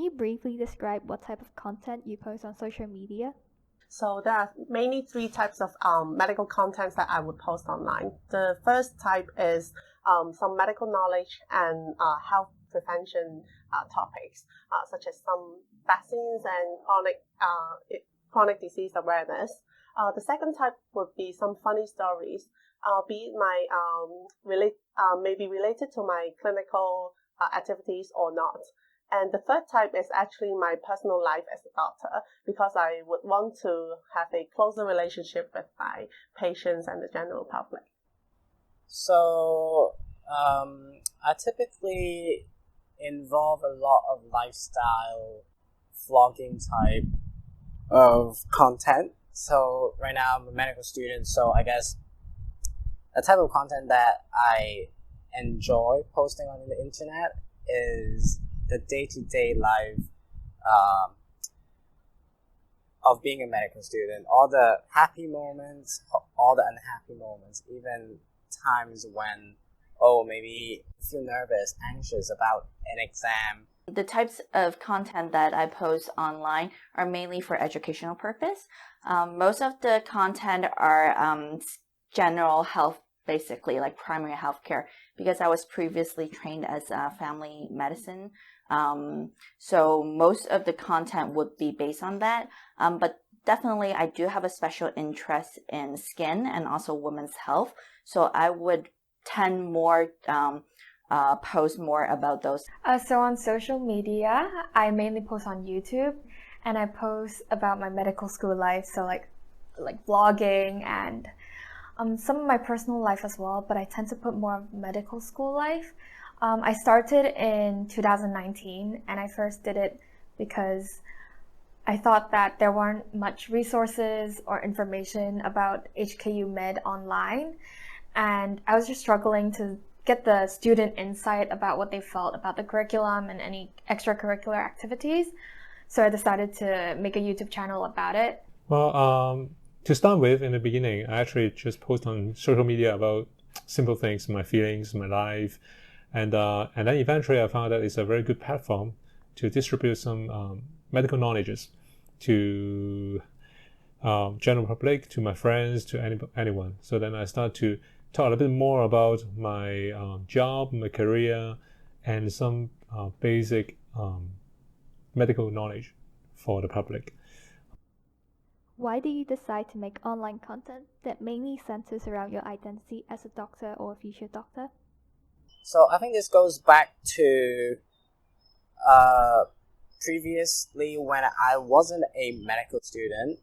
you briefly describe what type of content you post on social media? So there are mainly three types of medical contents that I would post online. The first type is some medical knowledge and health prevention topics, such as some vaccines and chronic disease awareness. The second type would be some funny stories, be it my maybe related to my clinical activities or not. And the third type is actually my personal life as a doctor, because I would want to have a closer relationship with my patients and the general public. So I typically involve a lot of lifestyle vlogging type of content. So right now I'm a medical student, so I guess the type of content that I enjoy posting on the internet is the day-to-day life of being a medical student. All the happy moments, all the unhappy moments, even times when, maybe you feel nervous, anxious about an exam. The types of content that I post online are mainly for educational purpose. Most of the content are general health, basically like primary health care, because I was previously trained as a family medicine. So most of the content would be based on that. But definitely I do have a special interest in skin and also women's health. So I would tend more post more about those. So on social media, I mainly post on YouTube, and I post about my medical school life. So like vlogging and some of my personal life as well, but I tend to put more of medical school life. I started in 2019, and I first did it because I thought that there weren't much resources or information about HKU Med online, and I was just struggling to get the student insight about what they felt about the curriculum and any extracurricular activities. So I decided to make a YouTube channel about it. Well, to start with, in the beginning, I actually just post on social media about simple things, my feelings, my life. And then eventually I found that it's a very good platform to distribute some medical knowledges to general public, to my friends, to anyone. So then I start to talk a little bit more about my job, my career, and some basic medical knowledge for the public. Why do you decide to make online content that mainly centers around your identity as a doctor or a future doctor? So I think this goes back to previously when I wasn't a medical student.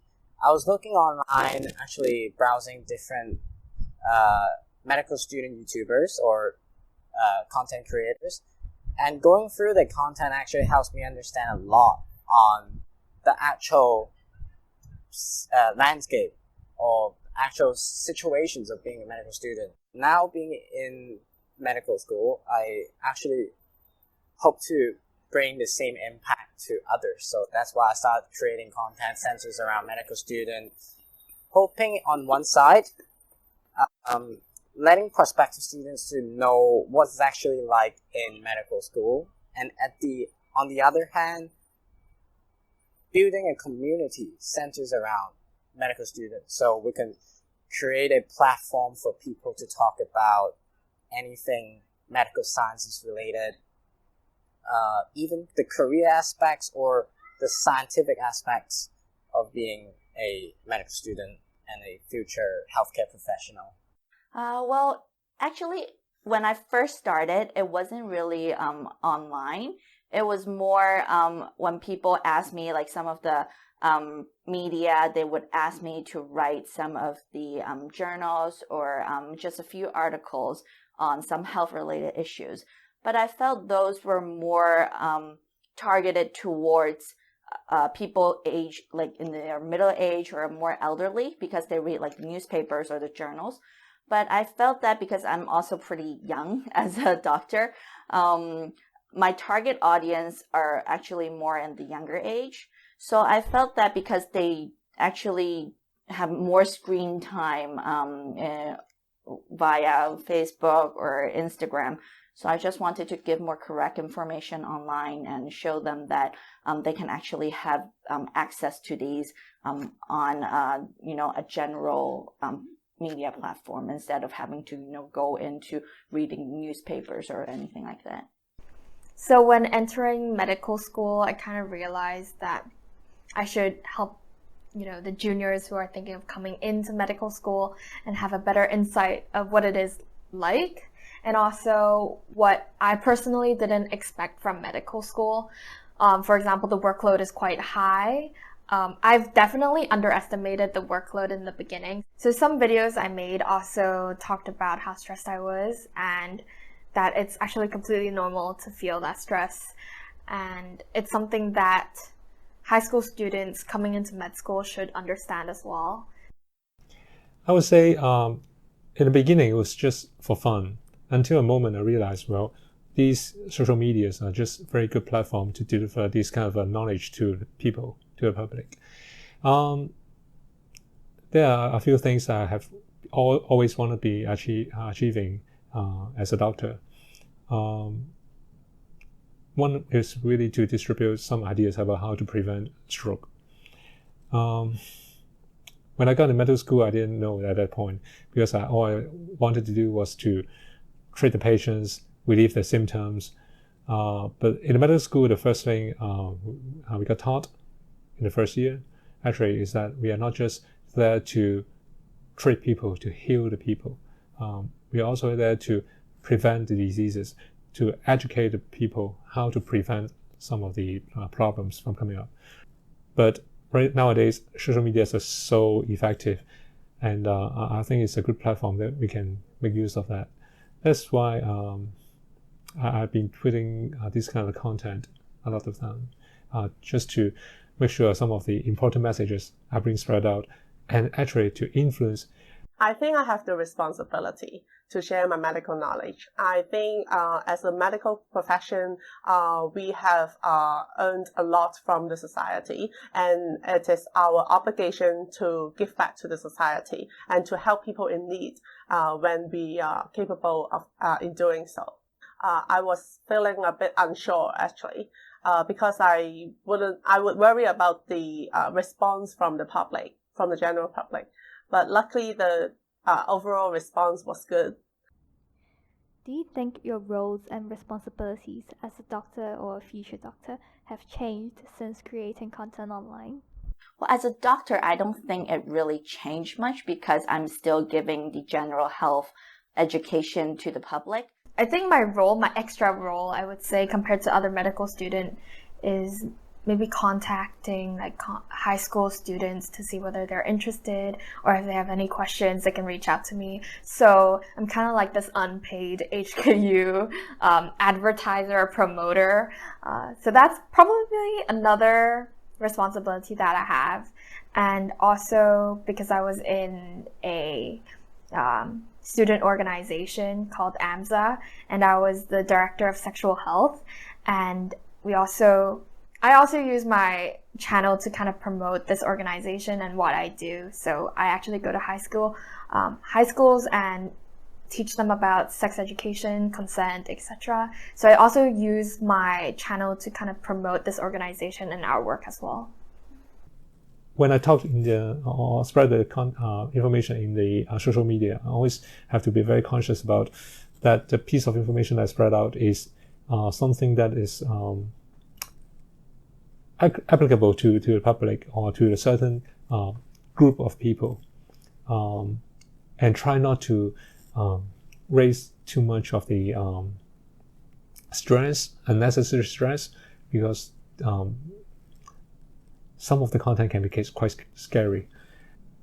I was looking online, actually browsing different medical student YouTubers or content creators, and going through the content actually helps me understand a lot on the actual landscape or actual situations of being a medical student. Now being in medical school, I actually hope to bring the same impact to others. So that's why I started creating content centers around medical students, hoping on one side, letting prospective students to know what's actually like in medical school, and on the other hand, building a community centers around medical students, so we can create a platform for people to talk about anything medical sciences related, even the career aspects or the scientific aspects of being a medical student and a future healthcare professional. Well, actually, when I first started, it wasn't really online. It was more when people asked me, like some of the media, they would ask me to write some of the journals or just a few articles on some health-related issues. But I felt those were more targeted towards people age, like in their middle age or more elderly, because they read like newspapers or the journals. But I felt that because I'm also pretty young as a doctor, my target audience are actually more in the younger age. So I felt that because they actually have more screen time via Facebook or Instagram, So I just wanted to give more correct information online and show them that they can actually have access to these on a general media platform instead of having to go into reading newspapers or anything like that. So when entering medical school, I kind of realized that I should help the juniors who are thinking of coming into medical school and have a better insight of what it is like, and also what I personally didn't expect from medical school. For example, the workload is quite high. I've definitely underestimated the workload in the beginning. So some videos I made also talked about how stressed I was and that it's actually completely normal to feel that stress. And it's something that high school students coming into med school should understand as well. I would say in the beginning it was just for fun, until a moment I realized, well, these social medias are just very good platform to deliver this kind of knowledge to the people, to the public. There are a few things I have always want to be achieving as a doctor. One is really to distribute some ideas about how to prevent stroke. When I got in medical school, I didn't know at that point, because all I wanted to do was to treat the patients, relieve their symptoms. But in the medical school, the first thing we got taught in the first year actually is that we are not just there to treat people, to heal the people. We are also there to prevent the diseases, to educate the people how to prevent some of the problems from coming up. But right nowadays, social media is so effective, and I think it's a good platform that we can make use of that. That's why I've been putting this kind of content a lot of time, just to make sure some of the important messages are being spread out and actually to influence. I think I have the responsibility to share my medical knowledge. I think as a medical profession, we have earned a lot from the society, and it is our obligation to give back to the society and to help people in need when we are capable of in doing so. I was feeling a bit unsure actually, because I would worry about the response from the public, from the general public. But luckily, the overall response was good. Do you think your roles and responsibilities as a doctor or a future doctor have changed since creating content online? Well, as a doctor, I don't think it really changed much because I'm still giving the general health education to the public. I think my role, my extra role, I would say, compared to other medical students, is maybe contacting high school students to see whether they're interested, or if they have any questions, they can reach out to me. So I'm kind of like this unpaid HKU advertiser, promoter. So that's probably another responsibility that I have. And also because I was in a student organization called AMSA, and I was the director of sexual health. And I also use my channel to kind of promote this organization and what I do. So I actually go to high schools and teach them about sex education, consent, etc. So I also use my channel to kind of promote this organization and our work as well. When I talk or spread the information in the social media, I always have to be very conscious about that the piece of information I spread out is something that is applicable to the public or to a certain group of people, and try not to raise too much of the unnecessary stress, because some of the content can be quite scary.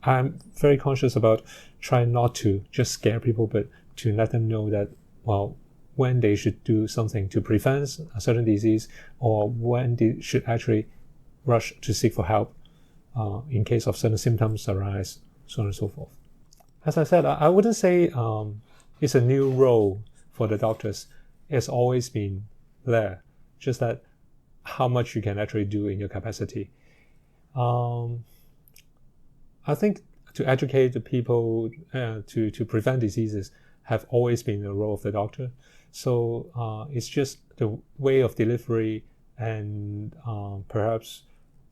I'm very conscious about trying not to just scare people, but to let them know that, well, when they should do something to prevent a certain disease, or when they should actually rush to seek for help in case of certain symptoms arise, so on and so forth. As I said, I wouldn't say it's a new role for the doctors. It's always been there, just that how much you can actually do in your capacity. I think to educate the people to prevent diseases have always been the role of the doctor. So it's just the way of delivery and perhaps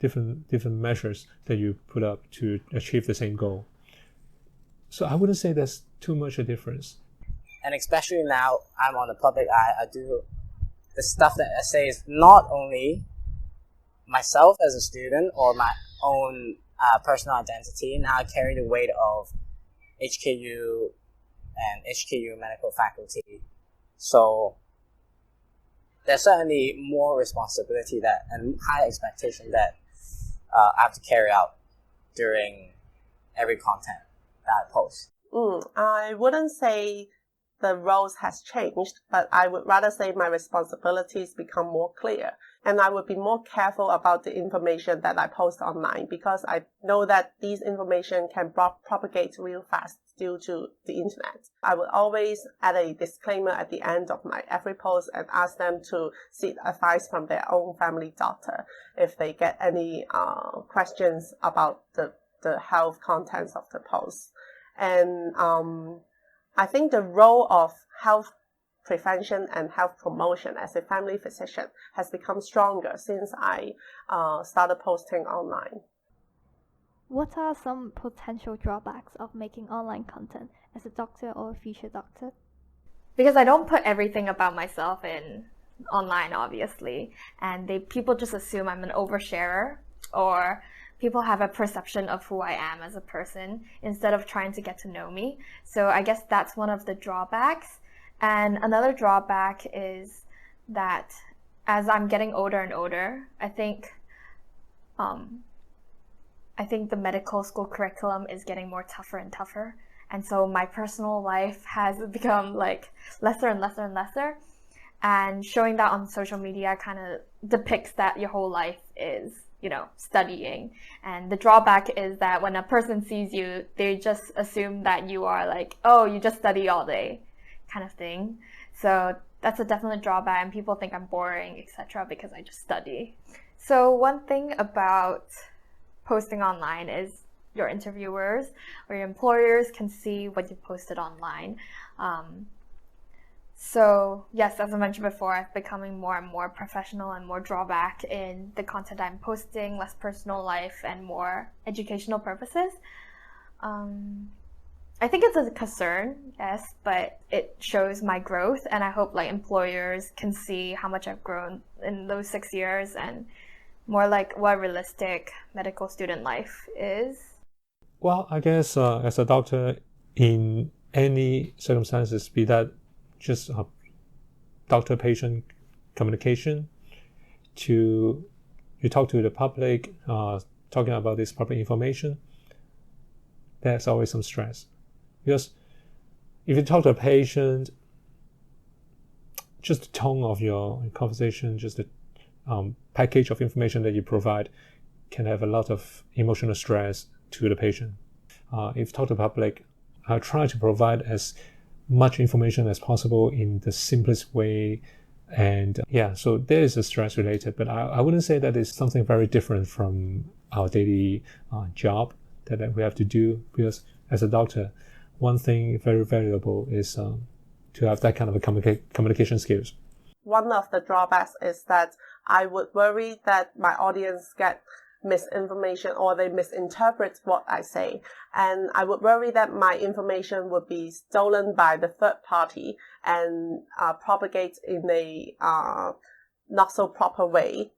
different measures that you put up to achieve the same goal. So I wouldn't say there's too much a difference. And especially now I'm on the public eye, I do the stuff that I say is not only myself as a student or my own personal identity. Now I carry the weight of HKU and HKU medical faculty. So there's certainly more responsibility and high expectation that I have to carry out during every content that I post. I wouldn't say the roles has changed, but I would rather say my responsibilities become more clear. And I would be more careful about the information that I post online, because I know that these information can propagate real fast due to the internet. I would always add a disclaimer at the end of my every post and ask them to seek advice from their own family doctor if they get any questions about the health contents of the post. And I think the role of health prevention and health promotion as a family physician has become stronger since I started posting online. What are some potential drawbacks of making online content as a doctor or a future doctor? Because I don't put everything about myself in online, obviously, and people just assume I'm an oversharer, or people have a perception of who I am as a person instead of trying to get to know me. So I guess that's one of the drawbacks. And another drawback is that as I'm getting older and older, I think the medical school curriculum is getting more tougher and tougher. And so my personal life has become like lesser and lesser and lesser. And showing that on social media kind of depicts that your whole life is, studying. And the drawback is that when a person sees you, they just assume that you are like, oh, you just study all day kind of thing. So that's a definite drawback, and people think I'm boring, etc., because I just study. So one thing about posting online is your interviewers or your employers can see what you posted online. So yes, as I mentioned before, I'm becoming more and more professional and more drawback in the content I'm posting, less personal life and more educational purposes. I think it's a concern, yes, but it shows my growth, and I hope employers can see how much I've grown in those 6 years and more like what realistic medical student life is. Well, I guess as a doctor, in any circumstances, be that just doctor-patient communication, you talk to the public, talking about this public information, there's always some stress. Because if you talk to a patient, just the tone of your conversation, just the package of information that you provide can have a lot of emotional stress to the patient. If you talk to the public, I try to provide as much information as possible in the simplest way. And so there is a stress related, but I wouldn't say that it's something very different from our daily job that we have to do, because as a doctor, one thing very valuable is to have that kind of a communication skills. One of the drawbacks is that I would worry that my audience get misinformation or they misinterpret what I say. And I would worry that my information would be stolen by the third party and propagate in a not so proper way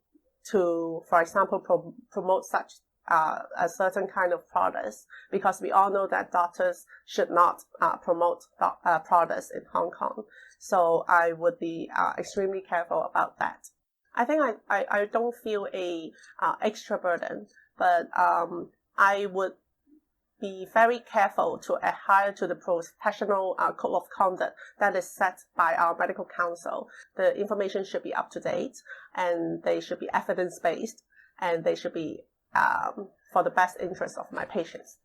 to, for example, promote such a certain kind of products, because we all know that doctors should not promote products in Hong Kong. So I would be extremely careful about that. I think I don't feel a extra burden, but I would be very careful to adhere to the professional code of conduct that is set by our medical council. The information should be up to date, and they should be evidence-based, and they should be for the best interest of my patients.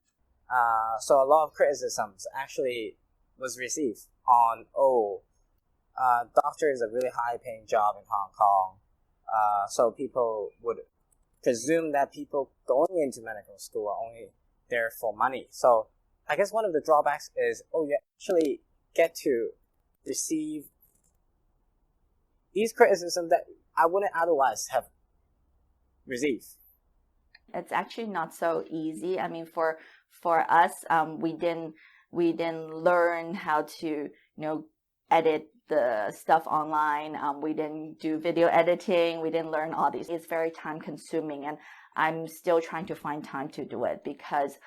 So a lot of criticisms actually was received on, doctor is a really high-paying job in Hong Kong. So people would presume that people going into medical school are only there for money. So I guess one of the drawbacks is, you actually get to receive these criticisms that I wouldn't otherwise have received. It's actually not so easy. I mean, for us, we didn't learn how to edit the stuff online. We didn't do video editing. We didn't learn all these. It's very time consuming, and I'm still trying to find time to do it because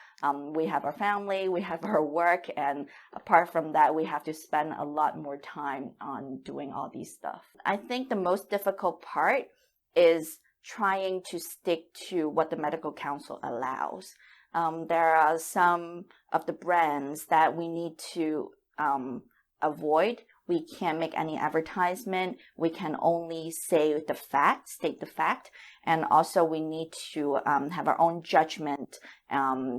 we have our family, we have our work, and apart from that, we have to spend a lot more time on doing all these stuff. I think the most difficult part is trying to stick to what the medical council allows. There are some of the brands that we need to avoid. We can't make any advertisement. We can only state the fact, and also we need to have our own judgment,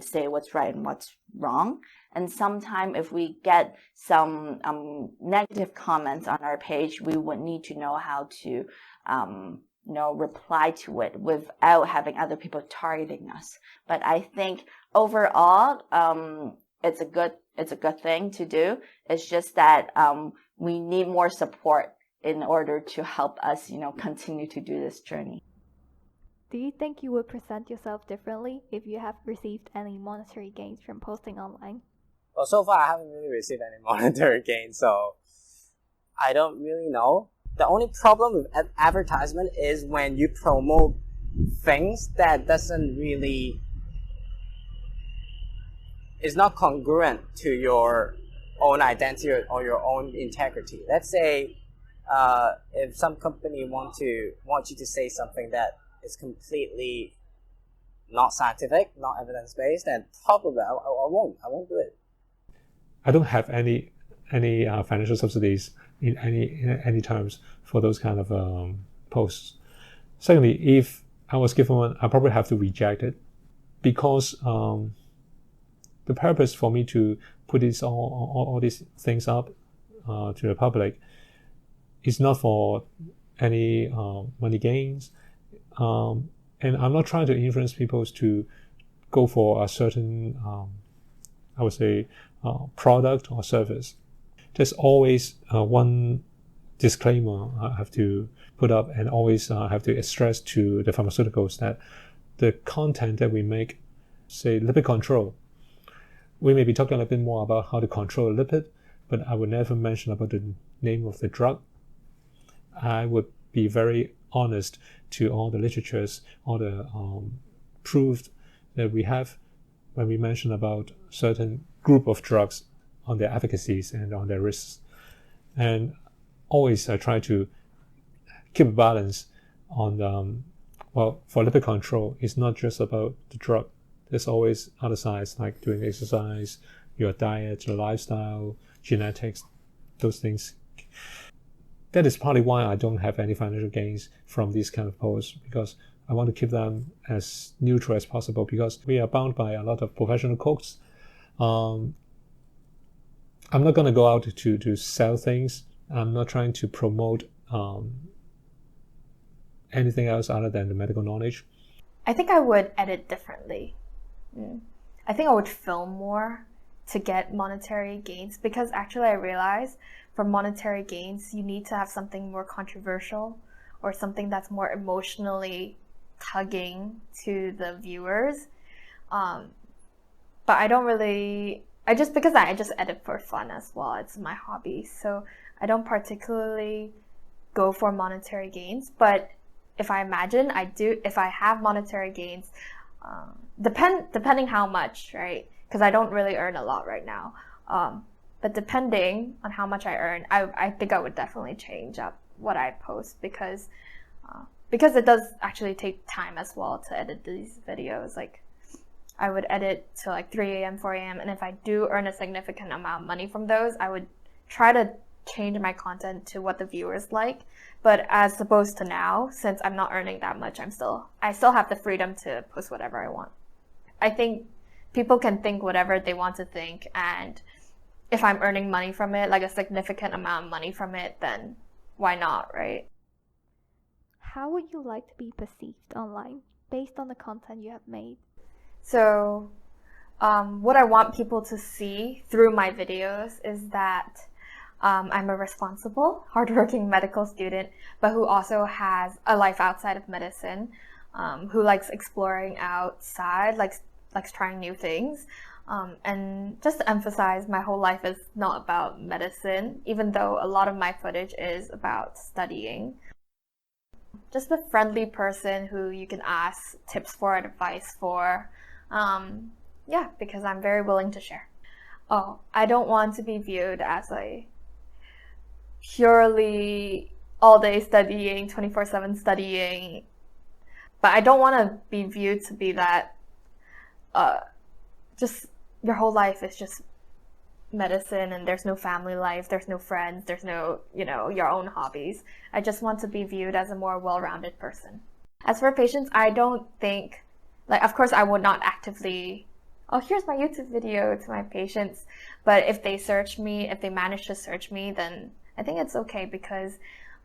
say what's right and what's wrong. And sometimes if we get some negative comments on our page, we would need to know how to reply to it without having other people targeting us. But I think overall, it's a good thing to do. It's just that we need more support in order to help us, continue to do this journey. Do you think you would present yourself differently if you have received any monetary gains from posting online? Well, so far I haven't really received any monetary gain, so I don't really know. The only problem with advertisement is when you promote things that is not congruent to your own identity or your own integrity. Let's say if some company want you to say something that is completely not scientific, not evidence-based, then probably I won't do it. I don't have any financial subsidies in any terms for those kind of posts. Secondly, if I was given one, I probably have to reject it because the purpose for me to put all these things up to the public is not for any money gains, and I'm not trying to influence people to go for a certain, I would say, product or service. There's always one disclaimer I have to put up, and always have to stress to the pharmaceuticals that the content that we make, say lipid control, we may be talking a little bit more about how to control a lipid, but I would never mention about the name of the drug. I would be very honest to all the literatures, all the proof that we have when we mention about certain group of drugs on their efficacies and on their risks. And always I try to keep a balance on, for lipid control, it's not just about the drug. There's always other sides like doing exercise, your diet, your lifestyle, genetics, those things. That is partly why I don't have any financial gains from these kind of posts, because I want to keep them as neutral as possible, because we are bound by a lot of professional codes. I'm not going to go out to sell things. I'm not trying to promote anything else other than the medical knowledge. I think I would edit differently. I think I would film more to get monetary gains, because actually I realized for monetary gains, you need to have something more controversial or something that's more emotionally tugging to the viewers. But I don't really, because I just edit for fun as well. It's my hobby. So I don't particularly go for monetary gains. But if I imagine if I have monetary gains, depending how much, right? Because I don't really earn a lot right now. But depending on how much I earn, I think I would definitely change up what I post, because it does actually take time as well to edit these videos. Like, I would edit till like 3 a.m., 4 a.m. And if I do earn a significant amount of money from those, I would try to change my content to what the viewers like. But as opposed to now, since I'm not earning that much, I still have the freedom to post whatever I want. I think people can think whatever they want to think, and if I'm earning money from it, like a significant amount of money from it, then why not, right? How would you like to be perceived online based on the content you have made? So what I want people to see through my videos is that I'm a responsible, hardworking medical student, but who also has a life outside of medicine, who likes exploring outside, likes trying new things. And just to emphasize, my whole life is not about medicine, even though a lot of my footage is about studying. Just a friendly person who you can ask tips for and advice for. Yeah, because I'm very willing to share. Oh, I don't want to be viewed as a purely all day studying, 24/7 studying. But I don't want to be viewed to be that just your whole life is just medicine and there's no family life, there's no friends, there's no, your own hobbies. I just want to be viewed as a more well-rounded person. As for patients, I don't think, of course I would not actively, oh, here's my YouTube video to my patients. But if they manage to search me, then I think it's okay, because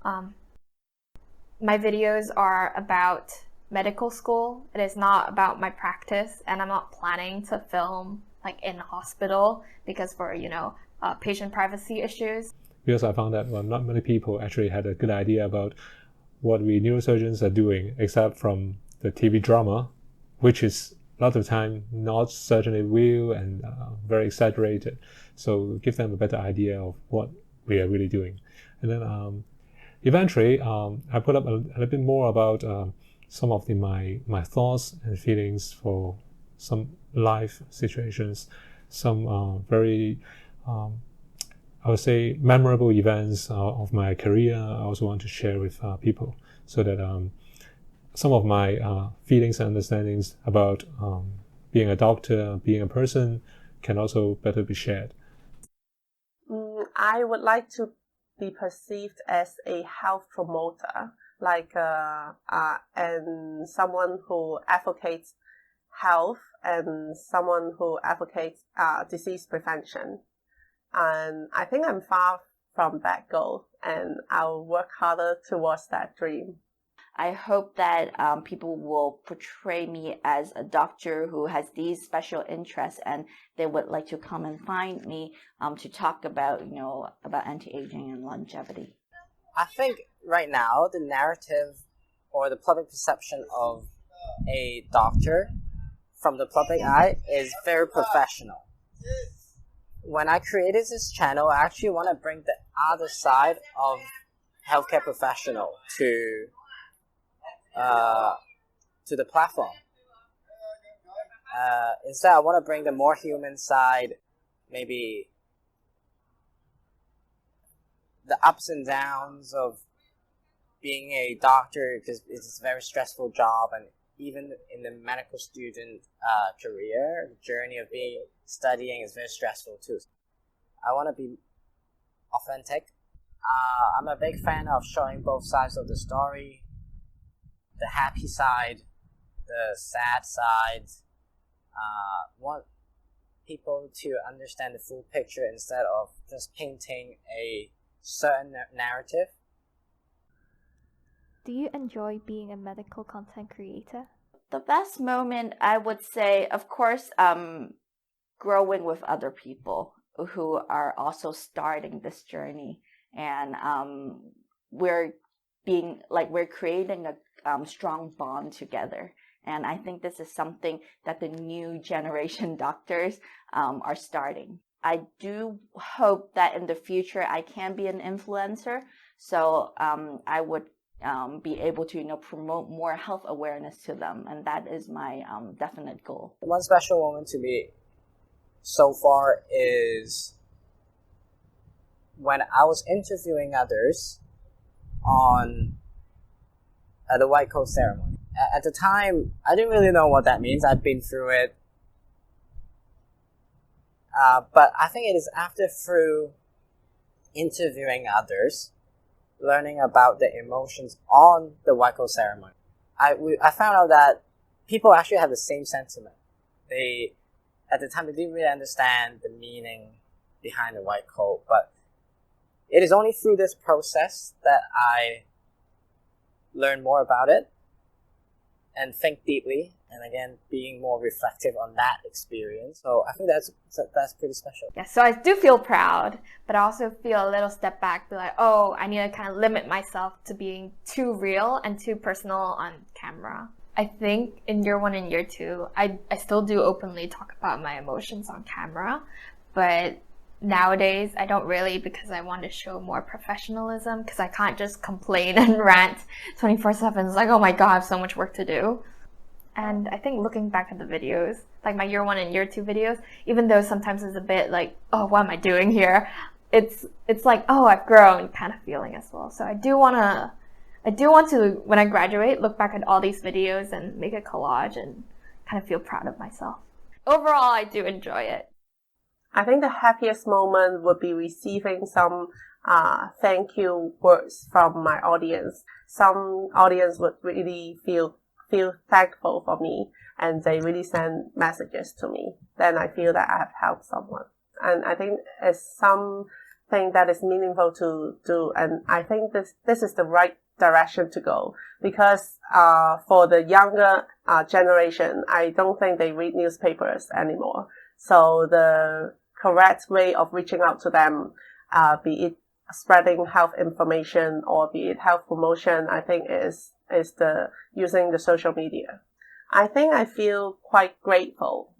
my videos are about medical school. It is not about my practice, and I'm not planning to film in a hospital because for, patient privacy issues. Because I found that not many people actually had a good idea about what we neurosurgeons are doing, except from the TV drama, which is a lot of time not certainly real and very exaggerated. So give them a better idea of what we are really doing. And then eventually I put up a little bit more about some of my thoughts and feelings for some life situations, some very I would say memorable events of my career. I also want to share with people, so that some of my feelings and understandings about being a doctor, being a person, can also better be shared. I would like to be perceived as a health promoter, and someone who advocates health and someone who advocates disease prevention. And I think I'm far from that goal, and I'll work harder towards that dream. I hope that people will portray me as a doctor who has these special interests, and they would like to come and find me to talk about, about anti-aging and longevity. I think right now the narrative or the public perception of a doctor from the public eye is very professional. When I created this channel, I actually want to bring the other side of healthcare professional to the platform. Instead, I want to bring the more human side, maybe the ups and downs of being a doctor, because it's a very stressful job, and even in the medical student career, the journey of studying is very stressful too. I want to be authentic. I'm a big fan of showing both sides of the story, the happy side, the sad side. Want people to understand the full picture instead of just painting a certain narrative. Do you enjoy being a medical content creator? The best moment, I would say, of course, growing with other people who are also starting this journey, and we're creating a strong bond together. And I think this is something that the new generation doctors are starting. I do hope that in the future I can be an influencer, so I would be able to promote more health awareness to them, and that is my definite goal. One special moment to me so far is when I was interviewing others on the white coat ceremony. At the time, I didn't really know what that means. I'd been through it. But I think it is through interviewing others, learning about the emotions on the white coat ceremony, I found out that people actually have the same sentiment. At the time, they didn't really understand the meaning behind the white coat, but it is only through this process that I learn more about it and think deeply and again being more reflective on that experience. So I think that's pretty special. Yeah, so I do feel proud, but I also feel a little step back, be like, oh, I need to kind of limit myself to being too real and too personal on camera. I think in year 1 and year 2, I still do openly talk about my emotions on camera, but nowadays I don't really, because I want to show more professionalism, because I can't just complain and rant 24/7. It's like, oh my god, I have so much work to do. And I think looking back at the videos, like my year 1 and year 2 videos, even though sometimes it's a bit like, oh, what am I doing here? It's like, oh, I've grown kind of feeling as well. So I do want to, when I graduate, look back at all these videos and make a collage and kind of feel proud of myself. Overall, I do enjoy it. I think the happiest moment would be receiving some thank you words from my audience. Some audience would really feel thankful for me, and they really send messages to me. Then I feel that I have helped someone. And I think it's something that is meaningful to do. And I think this is the right direction to go, because for the younger generation, I don't think they read newspapers anymore. So the correct way of reaching out to them, be it spreading health information or be it health promotion, I think is using the social media. I think I feel quite grateful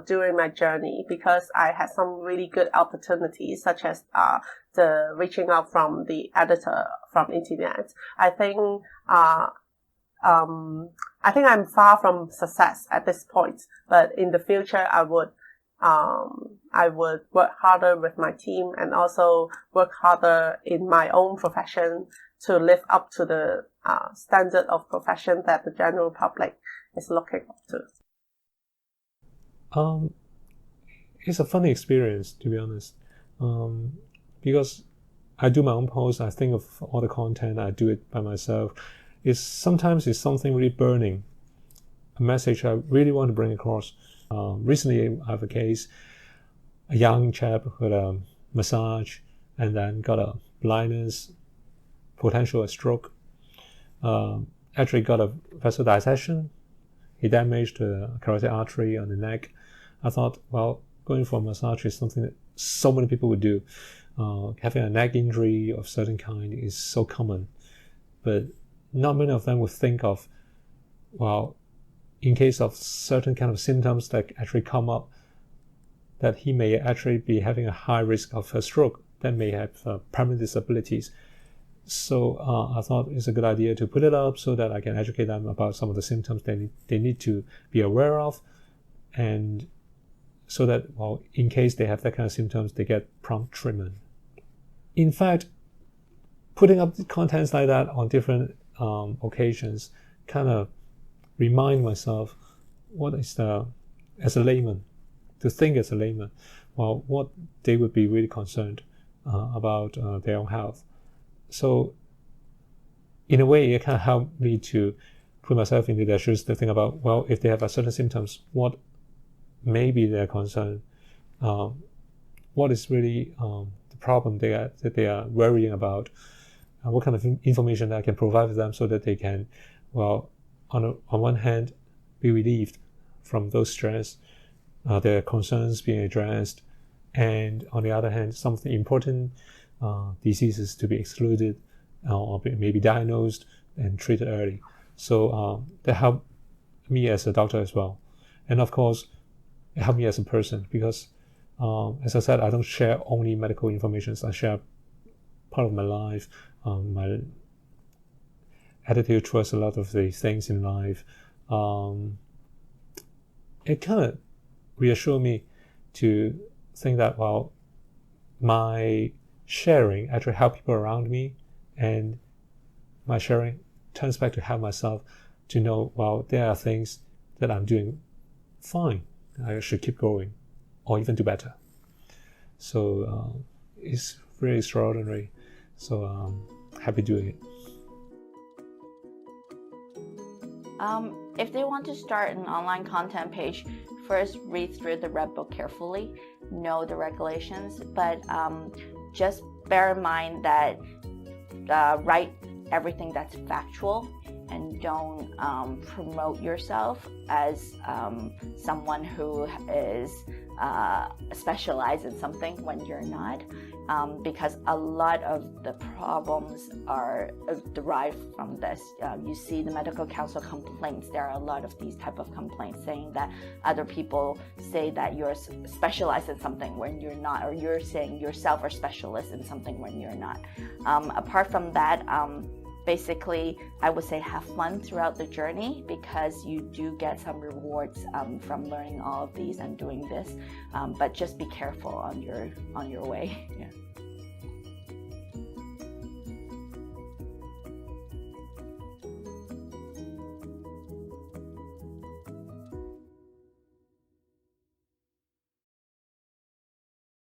during my journey, because I had some really good opportunities, such as the reaching out from the editor from internet. I think I'm far from success at this point, but in the future I would work harder with my team, and also work harder in my own profession to live up to the standard of profession that the general public is looking up to. It's a funny experience, to be honest, because I do my own posts, I think of all the content, I do it by myself. Sometimes it's something really burning, a message I really want to bring across. Recently, I have a case, a young chap who had a massage and then got a blindness, potential a stroke. Actually got a vessel dissection. He damaged the carotid artery on the neck. I thought, well, going for a massage is something that so many people would do. Having a neck injury of certain kind is so common, but not many of them would think of, well, in case of certain kind of symptoms that actually come up, that he may actually be having a high risk of a stroke that may have permanent disabilities. So I thought it's a good idea to put it up so that I can educate them about some of the symptoms they need to be aware of, and so that, well, in case they have that kind of symptoms, they get prompt treatment. In fact, putting up contents like that on different occasions kind of remind myself what is as a layman, to think as a layman, well, what they would be really concerned about their own health. So in a way, it can help me to put myself into their shoes to think about, well, if they have a certain symptoms, what may be their concern, what is really the problem that they are worrying about, what kind of information that I can provide them so that they can, well, on one hand, be relieved from those stress, their concerns being addressed, and on the other hand, some of the important diseases to be excluded or maybe diagnosed and treated early. So that helped me as a doctor as well. And of course, it helped me as a person, because as I said, I don't share only medical information. I share part of my life, my attitude towards a lot of the things in life. It kind of reassured me to think that, well, my sharing actually helps people around me, and my sharing turns back to help myself to know, well, there are things that I'm doing fine. I should keep going or even do better. So it's really extraordinary. So happy doing it. If they want to start an online content page, first read through the Red Book carefully, know the regulations, but just bear in mind that write everything that's factual and don't promote yourself as someone who is specialized in something when you're not, because a lot of the problems are derived from this. You see the medical council complaints. There are a lot of these type of complaints saying that other people say that you're specialized in something when you're not, or you're saying yourself are specialist in something when you're not. Apart from that, basically, I would say have fun throughout the journey, because you do get some rewards from learning all of these and doing this. But just be careful on your way. Yeah.